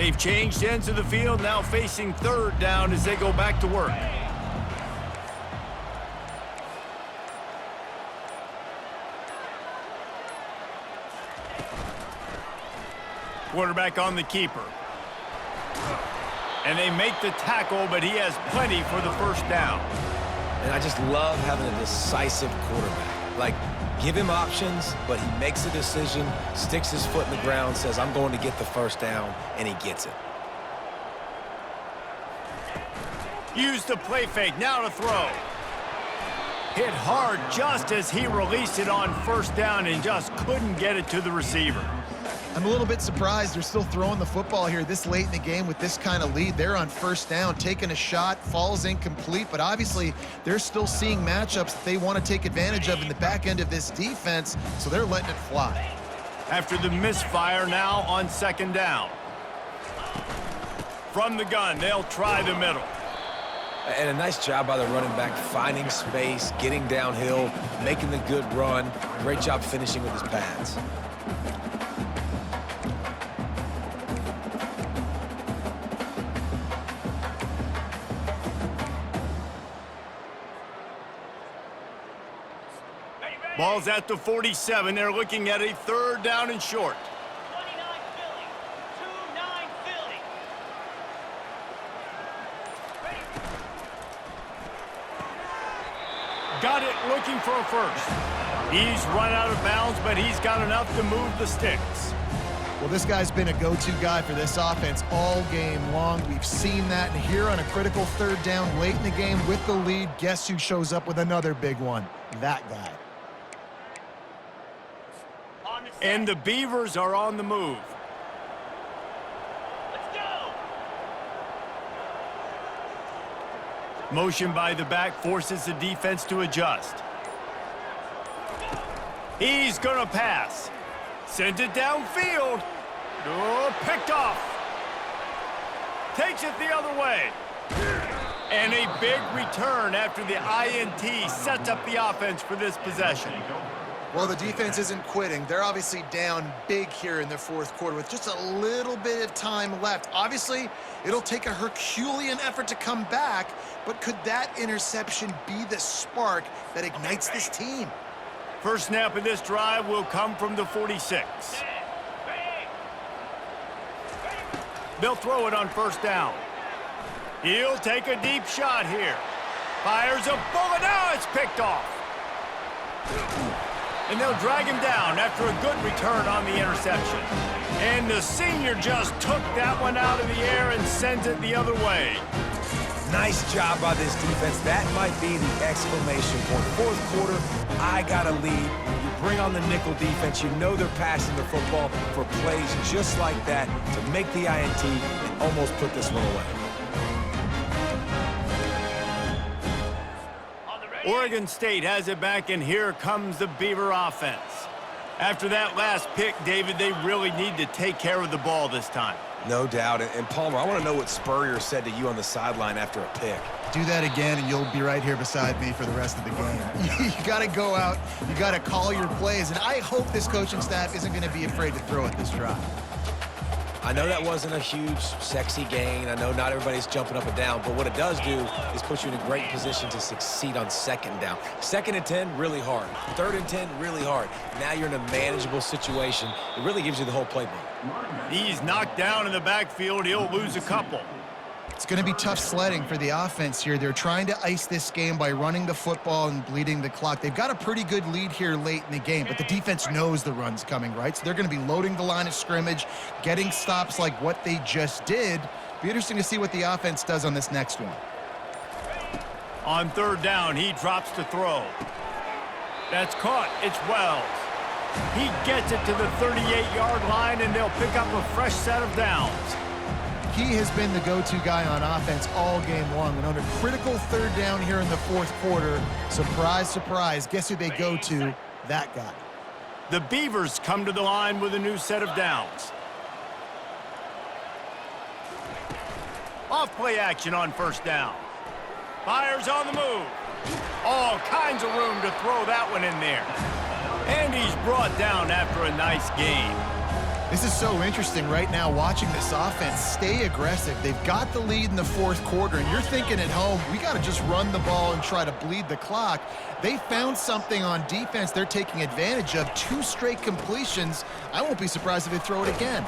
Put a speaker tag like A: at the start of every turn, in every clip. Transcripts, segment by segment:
A: They've changed ends of the field, now facing third down as they go back to work. Quarterback on the keeper. And they make the tackle, but he has plenty for the first down.
B: And I just love having a decisive quarterback. Like, give him options, but he makes a decision, sticks his foot in the ground, says, I'm going to get the first down, and he gets it.
A: Use the play fake, now to throw. Hit hard just as he released it on first down and just couldn't get it to the receiver.
C: I'm a little bit surprised they're still throwing the football here this late in the game with this kind of lead. They're on first down, taking a shot, falls incomplete, but obviously they're still seeing matchups that they want to take advantage of in the back end of this defense, so they're letting it fly.
A: After the misfire, now on second down. From the gun, they'll try the middle.
B: And a nice job by the running back, finding space, getting downhill, making the good run. Great job finishing with his pads.
A: Ball's at the 47. They're looking at a third down and short.
D: 29 Philly. 2-9 Philly.
A: Got it, looking for a first. He's run out of bounds, but he's got enough to move the sticks.
C: Well, this guy's been a go-to guy for this offense all game long. We've seen that, and here on a critical third down late in the game with the lead, guess who shows up with another big one? That guy.
A: And the Beavers are on the move.
D: Let's go.
A: Motion by the back forces the defense to adjust. He's gonna pass. Sends it downfield. Oh, picked off. Takes it the other way. And a big return after the INT sets up the offense for this possession.
C: Well, the defense isn't quitting. They're obviously down big here in the fourth quarter with just a little bit of time left. Obviously, it'll take a Herculean effort to come back, but could that interception be the spark that ignites this team?
A: First snap of this drive will come from the 46. They'll throw it on first down. He'll take a deep shot here. Fires a bullet. Now it's picked off. And they'll drag him down after a good return on the interception. And the senior just took that one out of the air and sends it the other way.
B: Nice job by this defense. That might be the exclamation point. Fourth quarter, I got a lead. You bring on the nickel defense. You know they're passing the football for plays just like that to make the INT and almost put this one away.
A: Oregon State has it back, and here comes the Beaver offense. After that last pick, David, they really need to take care of the ball this time.
B: No doubt. And Palmer, I want to know what Spurrier said to you on the sideline after a pick.
C: Do that again, and you'll be right here beside me for the rest of the game. You got to go out. You got to call your plays, and I hope this coaching staff isn't going to be afraid to throw at this drive.
B: I know that wasn't a huge, sexy gain. I know not everybody's jumping up and down, but what it does do is put you in a great position to succeed on second down. Second and 10, really hard. Third and 10, really hard. Now you're in a manageable situation. It really gives you the whole playbook.
A: He's knocked down in the backfield. He'll lose a couple.
C: It's going to be tough sledding for the offense here. They're trying to ice this game by running the football and bleeding the clock. They've got a pretty good lead here late in the game, but the defense knows the run's coming, right? So they're going to be loading the line of scrimmage, getting stops like what they just did. Be interesting to see what the offense does on this next one.
A: On third down, he drops to throw. That's caught. It's Wells. He gets it to the 38-yard line, and they'll pick up a fresh set of downs.
C: He has been the go-to guy on offense all game long. And on a critical third down here in the fourth quarter, surprise, surprise, guess who they go to? That guy.
A: The Beavers come to the line with a new set of downs. Off play action on first down. Fires on the move. All kinds of room to throw that one in there. And he's brought down after a nice gain.
C: This is so interesting right now watching this offense stay aggressive. They've got the lead in the fourth quarter, and you're thinking at home, we got to just run the ball and try to bleed the clock. They found something on defense they're taking advantage of. 2 straight completions. I won't be surprised if they throw it again.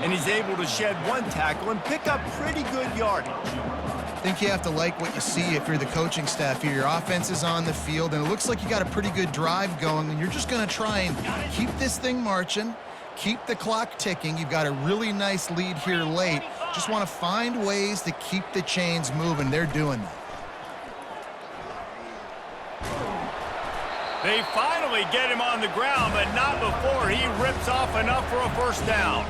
A: And he's able to shed 1 tackle and pick up pretty good yardage.
C: I think you have to like what you see if you're the coaching staff here. Your offense is on the field, and it looks like you got a pretty good drive going, and you're just going to try and keep this thing marching, keep the clock ticking. You've got a really nice lead here late. Just want to find ways to keep the chains moving. They're doing that.
A: They finally get him on the ground, but not before he rips off enough for a first down.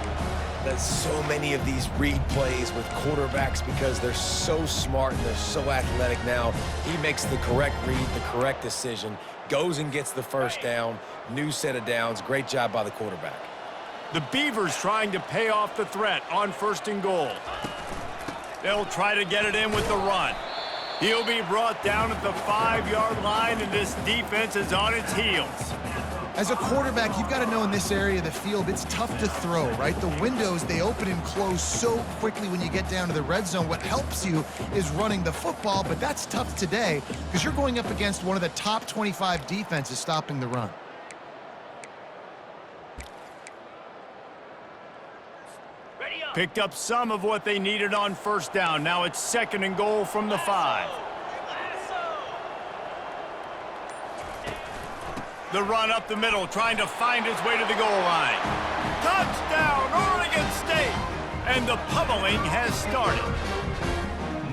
B: There's so many of these read plays with quarterbacks because they're so smart and they're so athletic now. He makes the correct read, the correct decision, goes and gets the first down, new set of downs. Great job by the quarterback.
A: The Beavers trying to pay off the threat on 1st and goal. They'll try to get it in with the run. He'll be brought down at the 5-yard line, and this defense is on its heels.
C: As a quarterback, you've got to know in this area of the field, it's tough to throw, right? The windows, they open and close so quickly when you get down to the red zone. What helps you is running the football, but that's tough today because you're going up against one of the top 25 defenses stopping the run.
A: Picked up some of what they needed on 1st down. Now it's 2nd and goal from the 5. The run up the middle, trying to find his way to the goal line. Touchdown, Oregon State! And the pummeling has started.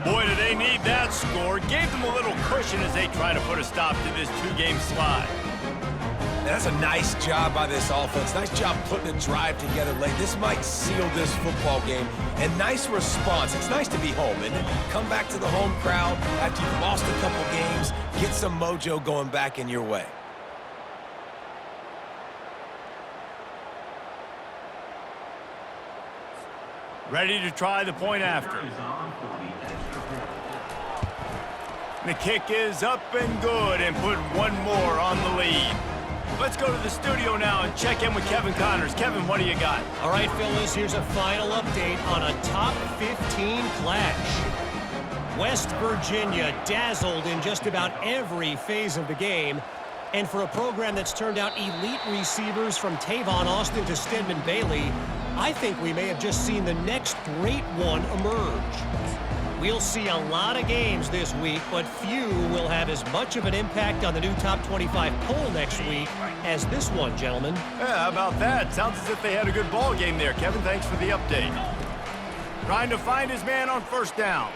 A: Boy, do they need that score. Gave them a little cushion as they try to put a stop to this 2-game slide.
B: That's a nice job by this offense. Nice job putting a drive together late. This might seal this football game. And nice response. It's nice to be home, isn't it? Come back to the home crowd after you've lost a couple games. Get some mojo going back in your way.
A: Ready to try the point after. The kick is up and good and put 1 more on the lead. Let's go to the studio now and check in with Kevin Connors. Kevin, what do you got?
E: All right, Phyllis, here's a final update on a top 15 clash. West Virginia dazzled in just about every phase of the game. And for a program that's turned out elite receivers from Tavon Austin to Stedman Bailey, I think we may have just seen the next great one emerge. We'll see a lot of games this week, but few will have as much of an impact on the new top 25 poll next week as this one, gentlemen.
A: Yeah, how about that? Sounds as if they had a good ball game there. Kevin, thanks for the update. Trying to find his man on 1st down.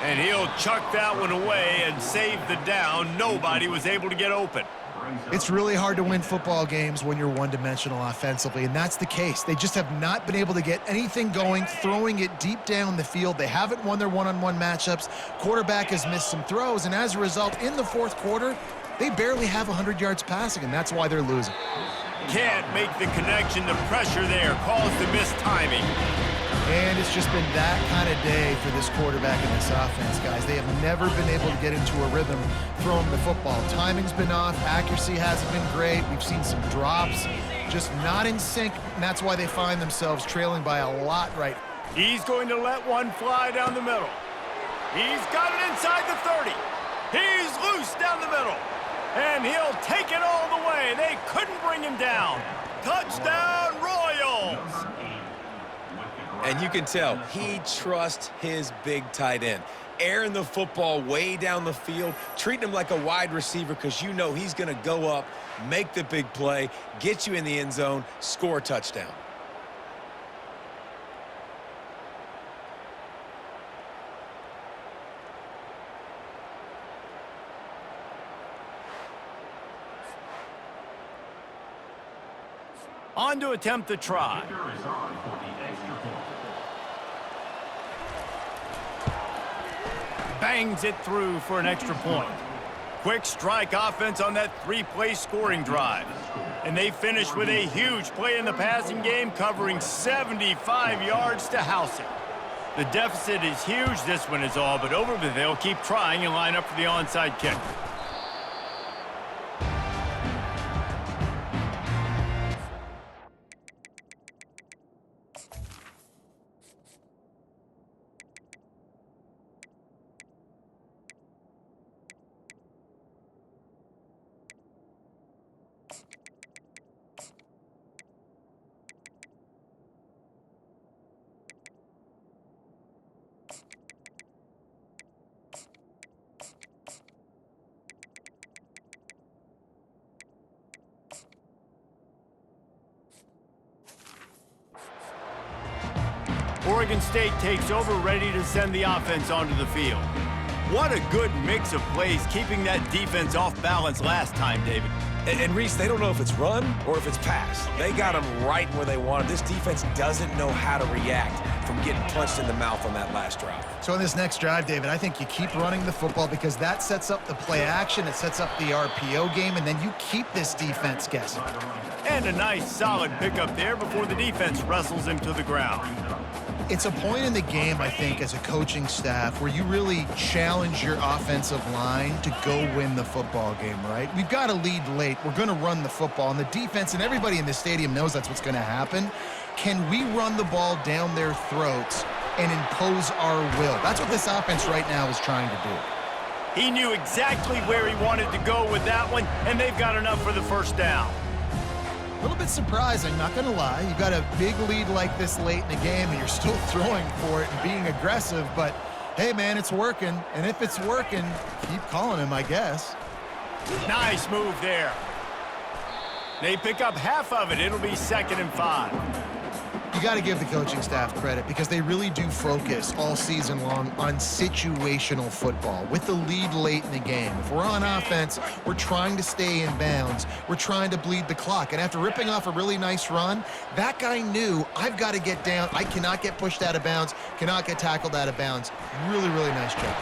A: And he'll chuck that one away and save the down. Nobody was able to get open.
C: It's really hard to win football games when you're one-dimensional offensively, and that's the case. They just have not been able to get anything going, throwing it deep down the field. They haven't won their one-on-one matchups. Quarterback has missed some throws, and as a result, in the 4th quarter, they barely have 100 yards passing, and that's why they're losing.
A: Can't make the connection. The pressure there caused the missed timing.
C: And it's just been that kind of day for this quarterback and this offense, guys. They have never been able to get into a rhythm throwing the football. Timing's been off. Accuracy hasn't been great. We've seen some drops, just not in sync, and that's why they find themselves trailing by a lot right now.
A: He's going to let one fly down the middle. He's got it inside the 30. He's loose down the middle. And he'll take it all the way. They couldn't bring him down. Touchdown, Royals!
B: And you can tell he trusts his big tight end. Airing the football way down the field, treating him like a wide receiver because you know he's going to go up, make the big play, get you in the end zone, score a touchdown.
A: On to attempt the try. Bangs it through for an extra point. Quick strike offense on that 3-play scoring drive. And they finish with a huge play in the passing game, covering 75 yards to house it. The deficit is huge, this one is all, but over, but they'll keep trying and line up for the onside kick. Oregon State takes over, ready to send the offense onto the field. What a good mix of plays, keeping that defense off balance last time, David.
B: And Reese, they don't know if it's run or if it's pass. They got them right where they want them. This defense doesn't know how to react from getting punched in the mouth on that last drive.
C: So in this next drive, David, I think you keep running the football because that sets up the play action, it sets up the RPO game, and then you keep this defense guessing.
A: And a nice, solid pickup there before the defense wrestles him to the ground.
C: It's a point in the game, I think, as a coaching staff where you really challenge your offensive line to go win the football game, right? We've got to lead late. We're going to run the football, and the defense and everybody in the stadium knows that's what's going to happen. Can we run the ball down their throats and impose our will? That's what this offense right now is trying to do.
A: He knew exactly where he wanted to go with that one, and they've got enough for the first down.
C: A little bit surprising, not going to lie. You got a big lead like this late in the game, and you're still throwing for it and being aggressive. But, hey, man, it's working. And if it's working, keep calling him, I guess.
A: Nice move there. They pick up half of it. It'll be 2nd and 5.
C: You got to give the coaching staff credit because they really do focus all season long on situational football with the lead late in the game. If we're on offense, we're trying to stay in bounds. We're trying to bleed the clock. And after ripping off a really nice run, that guy knew, I've got to get down. I cannot get pushed out of bounds, cannot get tackled out of bounds. Really, really nice job.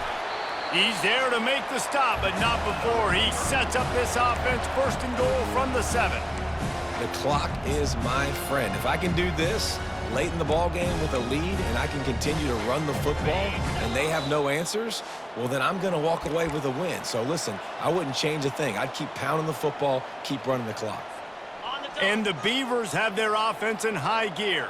A: He's there to make the stop, but not before he sets up this offense. 1st and goal from the 7.
B: The clock is my friend. If I can do this late in the ball game with a lead and I can continue to run the football and they have no answers, well, then I'm going to walk away with a win. So, listen, I wouldn't change a thing. I'd keep pounding the football, keep running the clock.
A: And the Beavers have their offense in high gear.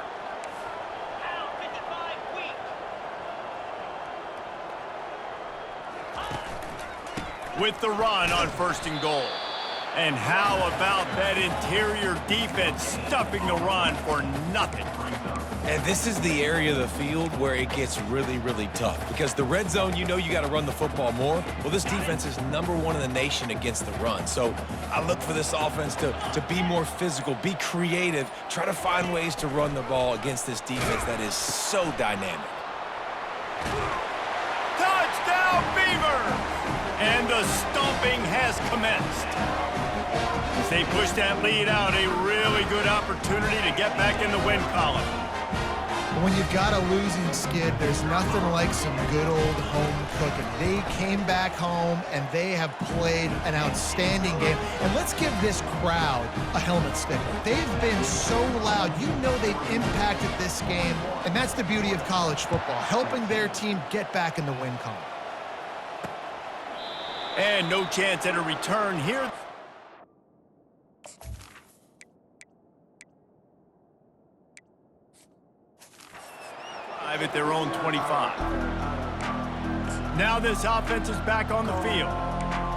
A: With the run on 1st and goal. And how about that interior defense stuffing the run for nothing?
B: And this is the area of the field where it gets really, really tough. Because the red zone, you know you got to run the football more. Well, this defense is #1 in the nation against the run. So I look for this offense to be more physical, be creative, try to find ways to run the ball against this defense that is so dynamic.
A: Touchdown, Beavers! And the stomping has commenced. As they push that lead out, a really good opportunity to get back in the win column.
C: When you've got a losing skid, there's nothing like some good old home cooking. They came back home, and they have played an outstanding game. And let's give this crowd a helmet sticker. They've been so loud. You know they've impacted this game, and that's the beauty of college football, helping their team get back in the win column.
A: And no chance at a return here. At their own 25. Now this offense is back on the field.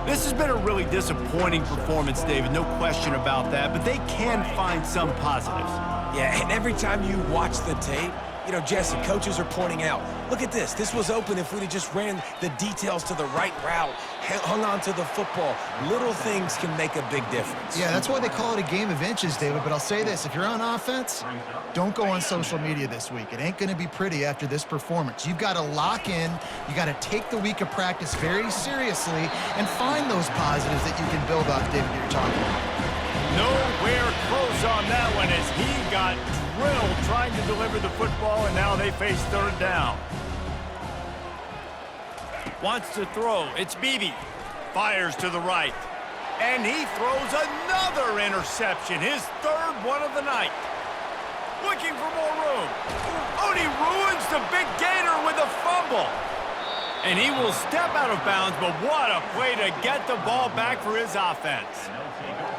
A: This has been a really disappointing performance, David, no question about that, but they can find some positives.
B: Yeah, and every time you watch the tape, you know, Jesse, coaches are pointing out, look at this. This was open if we'd have just ran the details to the right route, hung on to the football. Little things can make a big difference.
C: Yeah, that's why they call it a game of inches, David. But I'll say this, if you're on offense, don't go on social media this week. It ain't going to be pretty after this performance. You've got to lock in. You got to take the week of practice very seriously and find those positives that you can build off, David, that you're talking about.
A: Nowhere close on that one as he got drilled trying to deliver the football, and now they face 3rd down. Wants to throw. It's Beebe. Fires to the right. And he throws another interception, his 3rd one of the night. Looking for more room. Oh, and he ruins the big gainer with a fumble. And he will step out of bounds, but what a play to get the ball back for his offense.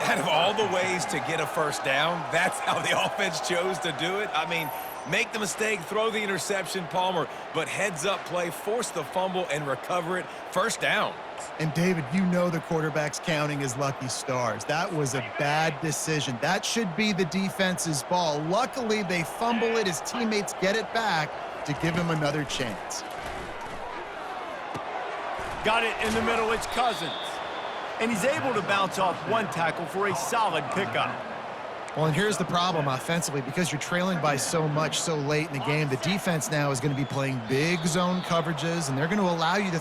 B: Out of all the ways to get a 1st down, that's how the offense chose to do it. I mean, make the mistake, throw the interception, Palmer, but heads-up play, force the fumble, and recover it. 1st down.
C: And, David, you know the quarterback's counting his lucky stars. That was a bad decision. That should be the defense's ball. Luckily, they fumble it. His teammates get it back to give him another chance.
A: Got it in the middle, it's Cousins. And he's able to bounce off one tackle for a solid pickup.
C: Well, and here's the problem offensively. Because you're trailing by so much so late in the game, the defense now is going to be playing big zone coverages, and they're going to allow you to